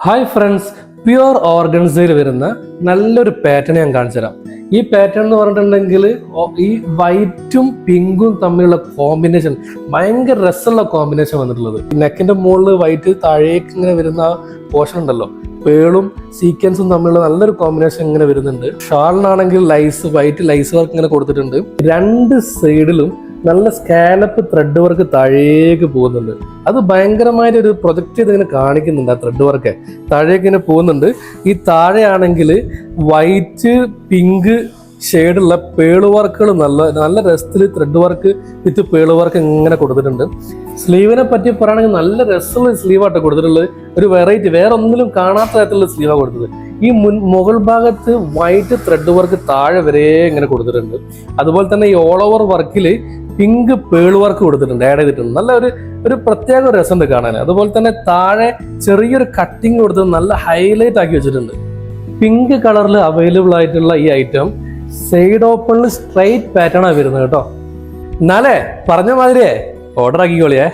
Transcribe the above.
Hi friends, pure ഓർഗൻസയിൽ വരുന്ന നല്ലൊരു pattern ഞാൻ കാണിച്ചു തരാം. ഈ പാറ്റേൺ എന്ന് പറഞ്ഞിട്ടുണ്ടെങ്കിൽ ഈ വൈറ്റും പിങ്കും തമ്മിലുള്ള കോമ്പിനേഷൻ ഭയങ്കര രസമുള്ള കോമ്പിനേഷൻ വന്നിട്ടുള്ളത്. നെക്കിന്റെ മുകളിൽ വൈറ്റ് താഴേക്ക് ഇങ്ങനെ വരുന്ന ആ പോർഷൻ ഉണ്ടല്ലോ, പേളും സീക്വൻസും തമ്മിലുള്ള നല്ലൊരു കോമ്പിനേഷൻ ഇങ്ങനെ വരുന്നുണ്ട്. ഷാളിനാണെങ്കിൽ വൈറ്റ് ലൈസ് വർക്ക് ഇങ്ങനെ കൊടുത്തിട്ടുണ്ട്. രണ്ട് സൈഡിലും നല്ല സ്കാലപ്പ് ത്രെഡ് വർക്ക് താഴേക്ക് പോകുന്നുണ്ട്. അത് ഭയങ്കരമായിട്ട് ഒരു പ്രൊജക്റ്റ് ചെയ്ത് ഇങ്ങനെ കാണിക്കുന്നുണ്ട്. ആ ത്രെഡ് വർക്ക് താഴേക്ക് ഇങ്ങനെ പോകുന്നുണ്ട്. ഈ താഴെയാണെങ്കിൽ വൈറ്റ് പിങ്ക് ഷെയ്ഡുള്ള പേള് വർക്കുകൾ നല്ല രസത്തിൽ thread work with pearl work ഇങ്ങനെ കൊടുത്തിട്ടുണ്ട്. സ്ലീവിനെ പറ്റി പറയുകയാണെങ്കിൽ നല്ല രസമുള്ള സ്ലീവായിട്ട് കൊടുത്തിട്ടുള്ളത്. ഒരു വെറൈറ്റി, വേറെ ഒന്നിലും കാണാത്ത തരത്തിലുള്ള സ്ലീവാണ് കൊടുത്തത്. ഈ മുകൾ ഭാഗത്ത് വൈറ്റ് ത്രെഡ് വർക്ക് താഴെ വരെ ഇങ്ങനെ കൊടുത്തിട്ടുണ്ട്. അതുപോലെ തന്നെ ഈ ഓൾ ഓവർ വർക്കിൽ പിങ്ക് പേള് വർക്ക് കൊടുത്തിട്ടുണ്ട്, ആഡ് ചെയ്തിട്ടുണ്ട്. നല്ല ഒരു പ്രത്യേക രസമുണ്ട് കാണാൻ. അതുപോലെ തന്നെ താഴെ ചെറിയൊരു കട്ടിങ് കൊടുത്ത് നല്ല ഹൈലൈറ്റ് ആക്കി വെച്ചിട്ടുണ്ട്. പിങ്ക് കളറിൽ അവൈലബിൾ ആയിട്ടുള്ള ഈ ഐറ്റം സൈഡ് ഓപ്പണിൽ സ്ട്രൈറ്റ് പാറ്റേൺ ആണ് വരുന്നത് കേട്ടോ. എന്നാലേ പറഞ്ഞ മാതിരിയേ ഓർഡർ ആക്കിക്കോളിയേ.